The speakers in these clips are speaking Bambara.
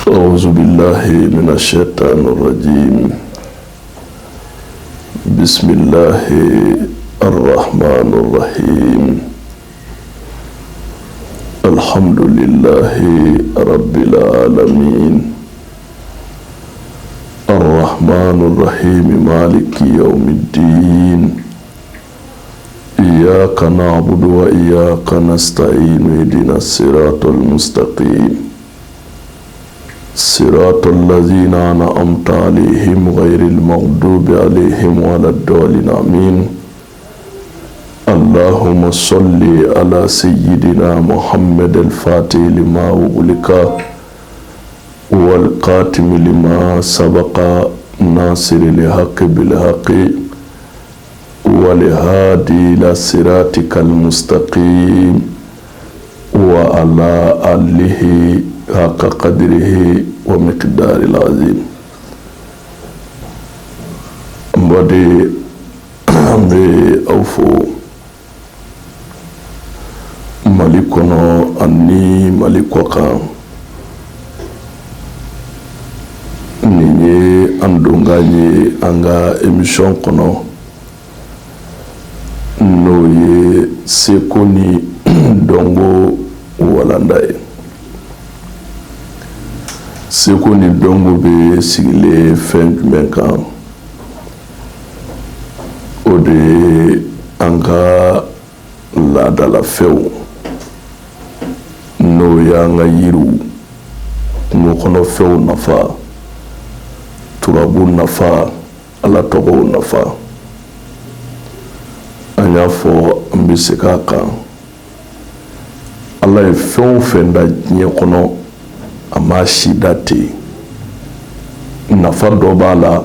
أعوذ بالله من الشيطان الرجيم. بسم الله الرحمن الرحيم. الحمد لله رب العالمين. الرحمن الرحيم مالك يوم الدين. إياك نعبد وإياك نستعين. اهدنا الصراط المستقيم صراط الذين أنعمت عليهم غير المغضوب عليهم ولا الضالين آمين. اللهم صل على سيدنا محمد الفاتح لما أغلق والقاتم لما سبق ناصر الحق بالحق والهادي إلى صراطك المستقيم وعلى آله حق قدره ومقدار العظيم. mbode ambe awfo malikono anni malikoka ninye andonganye anga emission kono noye sekoni dongo walandaye. Sekoni dongo be sigile fɛn jumɛn kan? O de an ka laadalafɛnw n'o y'an ka yiriw, kungo kɔnɔfɛnw nafa, turabu nafa, ala tɔgɔw nafa. An y'a fɔ an bɛ segin a kan. Ala ye fɛn o fɛn da diɲɛ kɔnɔ a ma si da ten. Nafa dɔ b'a la,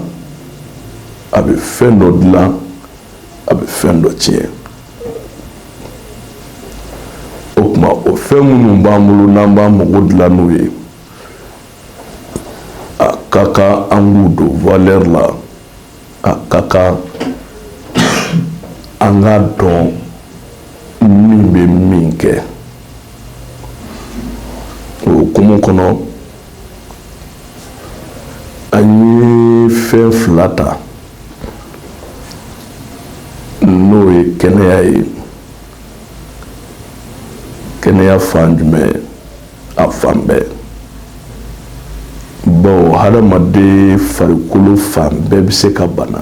a bɛ fɛn dɔ dilan, a bɛ fɛn dɔ tiɲɛ. O tuma o fɛn minnu b'an bolo n'an b'an mago dilan n'u ye, a ka kan an k'u don valeur la, a ka kan an k'a dɔn min bɛ min kɛ. O hukumu kɔnɔ an ye fɛn fila ta n'o ye kɛnɛya ye. Kɛnɛya fan jumɛn? A fan bɛɛ. Bawo hadamaden farikolo fan bɛɛ bɛ se ka bana,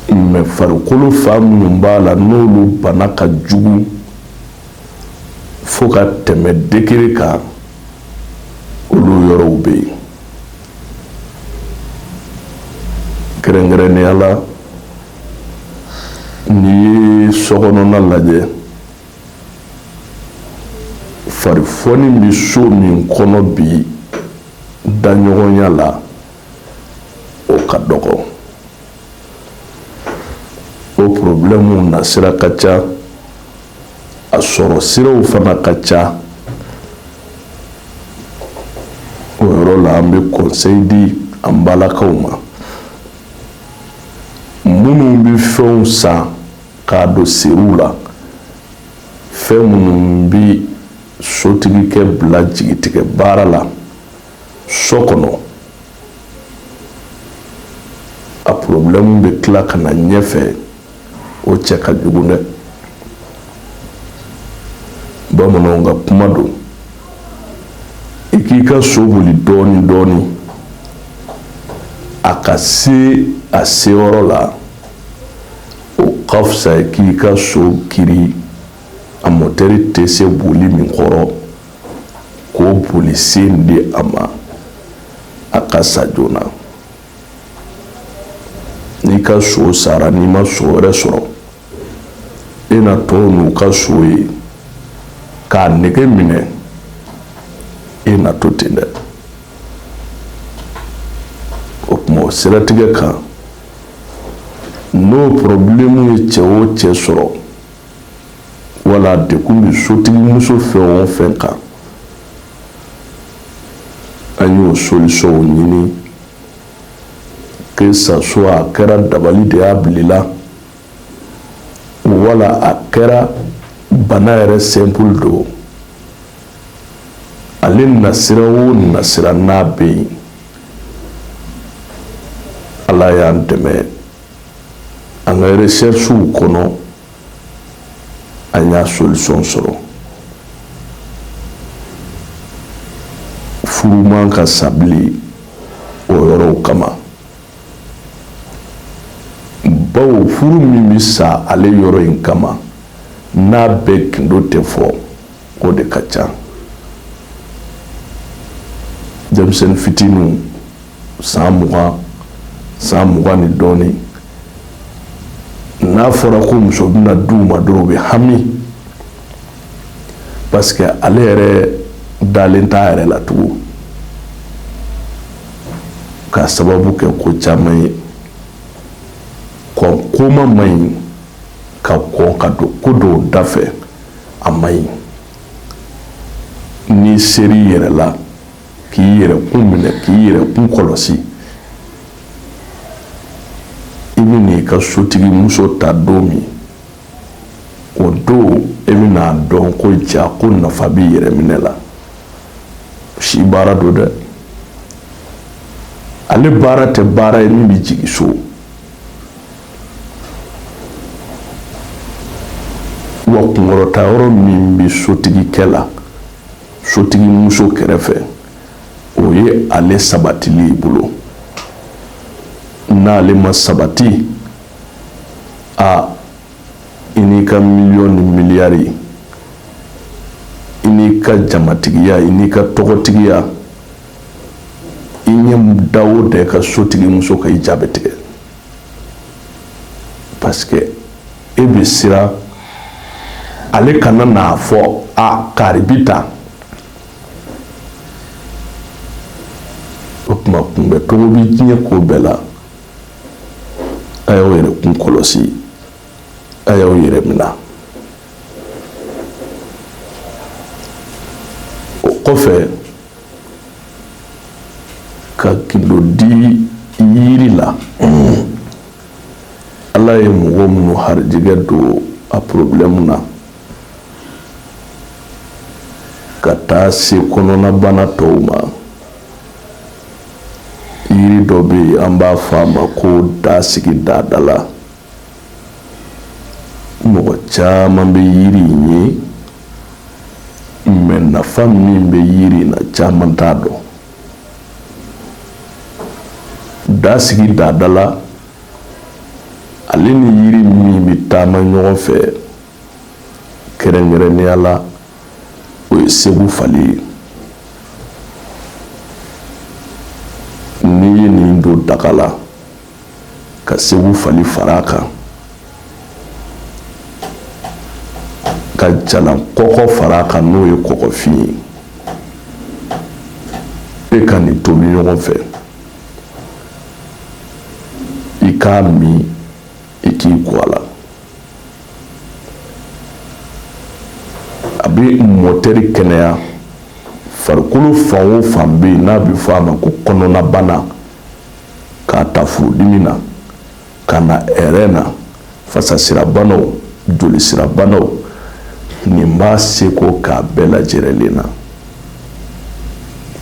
mɛ farikolo fan minnu b'a la n'olu bana ka jugu fo ka tɛmɛ degré kan, olu yɔrɔw bɛ yen. Kɛrɛnkɛrɛnnenya la, n'i ye sokɔnɔna lajɛ, farifoni bɛ so min kɔnɔ bi daɲɔgɔnya la, o ka dɔgɔ. O problème nasira ka ca, a sɔrɔ siraw fana ka ca. O yɔrɔ la an bɛ conseil di an balakaw ma. Minnu bɛ fɛnw san k'a don seriw la, fɛn minnu bɛ sotigikɛ bila jigitigɛ baara la so kɔnɔ, a problème bɛ tila ka na ɲɛfɛ, o cɛ ka jugu dɛ. Bamananw ka kuma don, i k'i ka so boli dɔɔni dɔɔni, a ka se a seyɔrɔ la, o ka fisa i k'i ka so kiri a motɛri tɛ se boli min kɔrɔ k'o boli sen di a ma, a ka sa joona. N'i ka so sara, n'i ma so wɛrɛ sɔrɔ, e na tɔw n'u ka so ye k'a nege minɛ, e na to ten dɛ. O tuma o siratigɛ kan, n'o problème ye cɛ o cɛ sɔrɔ, wala dekun bɛ sotigimuso fɛn o fɛn kan, an y'o solution ɲini, que ça soit a kɛra dabali de y'a bilila, wala a kɛra bana yɛrɛ simple don, ale ale nasira o nasira n'a bɛ yen ala y'an dɛmɛ an ka recherches kɔnɔ an y'a solution sɔrɔ furu man ka sa bilen o yɔrɔw kama bawo furu min bɛ sa ale yɔrɔ in kama n'a bɛɛ gindo tɛ fɔ o de ka ca denmisɛnnin fitininw san 20 ni dɔɔnin n'a fɔra ko muso bɛna d'u ma dɔrɔn u bɛ hami parce que ale yɛrɛ dalen t'a yɛrɛ la tugun k'a sababu kɛ ko caman ye koma man ɲi ka kɔn ka don ko dɔw da fɛ a man ɲi n'i ser'i yɛrɛ la k'i yɛrɛkun minɛ k'i yɛrɛkun kɔlɔsi i bɛ n'i ka sotigi muso ta don min o don e bɛna dɔn ko ja ko nafa b'i yɛrɛ minɛ la si baara don dɛ ale baara tɛ baara ye min bɛ jigin so wa kunkɔrɔta yɔrɔ min bɛ sotigikɛ la sotigi muso kɛrɛfɛ o ye ale sabatili i bolo n'ale ma sabati a i n'i ka miliyɔn ni miliyari i n'i ka jamatigiya i n'i ka tɔgɔtigiya i ɲɛ da o da i ka sotigi muso ka i jaabi tigɛ parce que e bɛ siran ale kana n'a fɔ a kari bi ta o tuma kunbɛ cogo bi diɲɛ ko bɛɛ la a y'aw yɛrɛkun kɔlɔsi a y'aw yɛrɛ minɛ o kɔfɛ ka gindo di yiri la ala ye mɔgɔ minnu harijɛgɛ don a problème na ka taa se kɔnɔnabana tɔw ma yiri dɔ bɛ yen an b'a fɔ a ma ko dasigi dadala mɔgɔ caman bɛ yiri in ye mais nafa min bɛ yiri in na caman t'a dɔn dasigi dadala ale ni yiri min bɛ taama ɲɔgɔn fɛ kɛrɛnkɛrɛnnenya la o ye segu fali ye n'i ye nin don daga la ka segu fali far'a kan ka jalan kɔkɔ far'a kan n'o ye kɔgɔfin ye e ka nin tobi ɲɔgɔn fɛ i k'a min i k'i ko a la a bɛ mɔtɛri kɛnɛya farikolo fan o fan bɛ yen n'a bɛ fɔ a ma ko kɔnɔnabana k'a ta furudimi na ka na hɛrɛ na fasasirabanaw jolisirabanaw nin b'a seko k'a bɛɛ lajɛlen na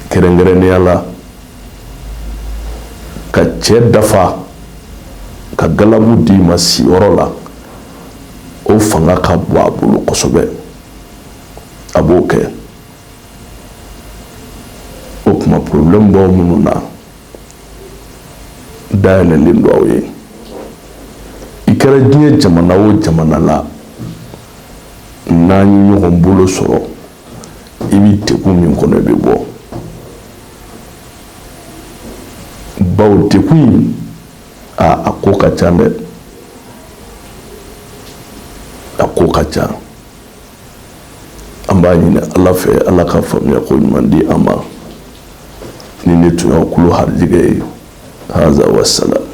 kɛrɛnkɛrɛnnenya la ka cɛ dafa ka galabu d'i ma siyɔrɔ la o fanga ka bon a bolo kosɛbɛ a b'o kɛ o tuma problème b'aw minnu na dayɛlɛlen don aw ye i kɛra diɲɛ jamana o jamana la n'an ye ɲɔgɔn bolo sɔrɔ i bɛ degun min kɔnɔ i bɛ bɔ bawo degun in a ko ka ca dɛ a ko ka ca an b'a ɲini ala fɛ ala ka faamuya ko ɲuman di an ma ni ne tun y'aw kulo harijɛgɛ ye haza wassalam